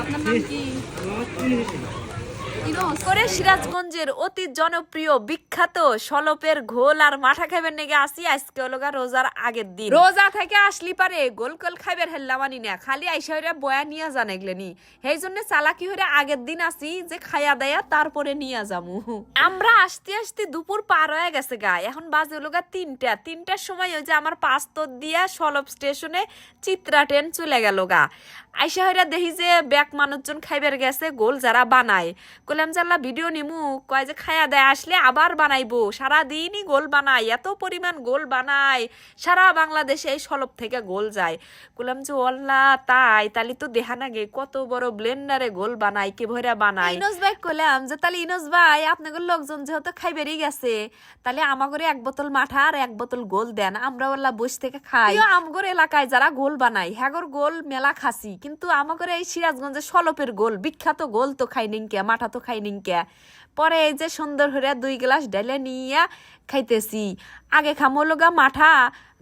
আপনার নাম কি? করে সিরাজগঞ্জের অতি জনপ্রিয় বিখ্যাত সলপের ঘোল আর মাঠা খাইবেন নাকি আসি আজকে হলো রোজার আগের দিন। রোজা থেকে আসলি পারে গোল গোল খাইবের হেল্লামানি না, খালি আইসা হইরা বয়া নিয়া জান এগলেনি। সেই জন্য চালাকি হইরা আগের দিন আসি যে খাইয়া দেয়া তারপরে নিয়া যামু। আমরা আসতে আসতে দুপুর পার হয়ে গেছে গা, এখন বাজে হলো 3টার সময় ওই যে আমার পাঁচতর দিয়া সলপ স্টেশনে চিত্রা ট্রেন চলে গেল গা। আইসা হইরা দেখি যে ব্যাক মানুষজন খাইবার গেছে গোল যারা বানায়। কইলাম জাল্লা ভিডিও নিমু, কয় যে খায়া দেয় আসলে আবার বানাইবো। সারাদিনই গোল বানায়, এত পরিমাণ গোল বানায়, সারা বাংলাদেশে এই সলপ থেকে গোল যায়। কইলাম যে অল্লাহ তাই, তালি তো দেখা না গে কত বড় ব্লেন্ডারে গোল বানায়, কে ভরা বানায়। ইনোজ ভাই কইলাম যে তাহলে ইনোজ ভাই আপনাদের লোকজন যেহেতু খাইবেরই গেছে, তাহলে আমাগরে 1 বোতল মাঠা আর 1 বোতল গোল দেন, আমরা ওল্লা বসে থেকে খাই। আমগর এলাকায় যারা গোল বানায় হ্যাগর গোল মেলা খাসি, কিন্তু আমাগর এই সিরাজগঞ্জের সলপের গোল বিখ্যাত গোল তো খাই নিংকে, মাঠা তো খাই নিংকে। পরে এই যে সুন্দর হইয়া 2 গ্লাস ডাইলে নিয়ে খাইতেছি। আগে খামো লগা মাঠা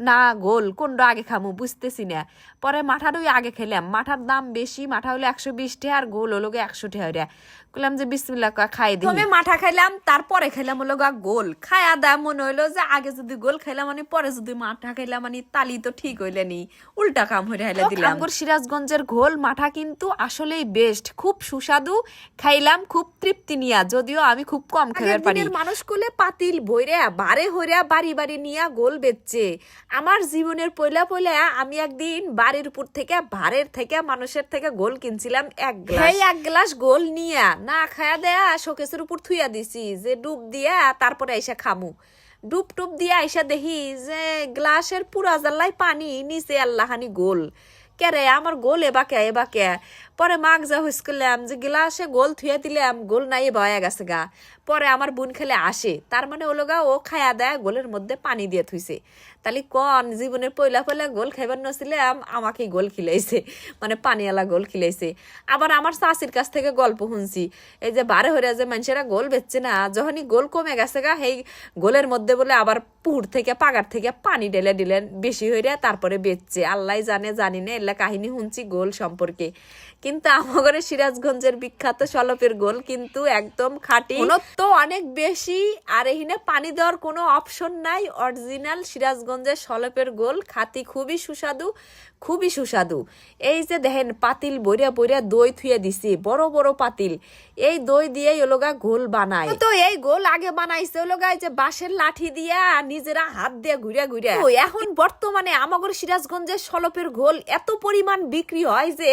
না গোল, কোনটা আগে খামো বুঝতেছি না। পরে মাঠাটাই আগে খেলাম, মাঠার দাম বেশি, মাঠা হলো 120 টাকা আর গোল হলো 100 টাকা। কইলাম যে বিসমিল্লাহ খাই দিই। প্রথমে মাঠা খাইলাম, তারপরে খাইলাম হলো গোল। খায়া দা মনে হইলো যে আগে যদি গোল খাইলাম মানে পরে যদি মাঠা খাইলাম মানে তালি তো ঠিক হইলে নি, উল্টা কাম হইরে হাইলে দিলাম। আমগর সিরাজগঞ্জের ঘোল মাঠা কিন্তু আসলেই বেস্ট, খুব সুস্বাদু। খাইলাম খুব তৃপ্তি নিয়া, যদিও আমি খুব কম খাইবার পারি। মানুষ কোলে পাতিল বইরা বারে হইরা বাড়ি বাড়ি নিয়া গোল বেচছে। আমার জীবনের পয়লা আমি একদিন বাড়ির উপর থেকে ভারের থেকে মানুষের থেকে গোল কিনছিলাম 1 গ্লাস। এই 1 গ্লাস গোল নিয়া না খায়া দেয়া শোকেসের উপর থুইয়া দিছি যে ডুব দিয়া তারপরে আইসা খামু। ডুব টুব দিয়া আইসা দেখি যে গ্লাসের পুরা জাল্লাই পানি, নিচে আল্লাহানি গোল। কেরে আমার গোল এবাকে পরে মাগ যা হুস করলাম যে গ্লাসে গোল থুয়া দিলাম, গোল নাই বয়া গেছে গা। পরে আমার বোন খেলে আসে, তার মানে ওলো গা ও খায়া দেয় গোলের মধ্যে পানি দিয়ে থুইছে। তাহলে কন জীবনের পয়লা গোল খাইবার নছিলাম, আমাকে গোল খিলাইছে, মানে পানিওয়ালা গোল খিলাইছে। আবার আমার চাষির কাছ থেকে গল্প শুনছি, এই যে বারে হইয়া যে মানুষেরা গোল বেচছে না, যখনই গোল কমে গেছে গা সেই গোলের মধ্যে বলে আবার পুকুর থেকে পাগার থেকে পানি ঢেলে দিলেন বেশি হইয়া তারপরে বেচছে। আল্লাহ জানি না, এলা কাহিনী শুনছি গোল সম্পর্কে। কিন্তু আমাদের সিরাজগঞ্জের বিখ্যাত সলপের গোল কিন্তু একদম খাঁটি, তো অনেক বেশি, আর এখানে পানি দেওয়ার কোনো অপশন নাই। অরিজিনাল সিরাজগঞ্জের সলপের গোল খাঁটি, খুবই সুস্বাদু। এই যে দেখেন পাতিল বইরা দই থুয়ে দিছি, বড় বড় পাতিল। এই দই দিয়ে ওলোগা গোল বানায়। তো এই গোল আগে বানাইছে ওলোগা যে বাঁশের লাঠি দিয়া নিজেরা হাত দিয়ে ঘুরিয়া। এখন বর্তমানে আমাদের সিরাজগঞ্জের সলপের গোল এত পরিমাণ বিক্রি হয় যে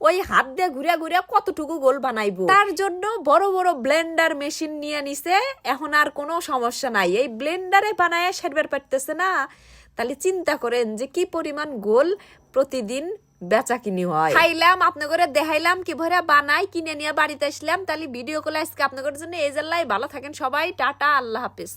ওই হাত দিয়ে ঘুরিয়া কতটুকু গোল বানাইবো। তার জন্য বড় বড় ব্লেন্ডার মেশিন নিয়ে নিছে, এখন আর কোনো সমস্যা নাই। এই ব্লেন্ডারে বানায় সেরবার পারতেছে না, তাহলে চিন্তা করেন যে কি পরিমাণ গোল প্রতিদিন বেচা কিনি হয়। খাইলাম, আপনাদের দেখাইলাম কি ভরা বানাই, কিনে নিয়ে বাড়িতে আসলাম। তাহলে ভিডিও কল আজকে আপনাদের জন্য এই জাল্লাই। ভালো থাকেন সবাই, টাটা, আল্লাহ হাফেজ।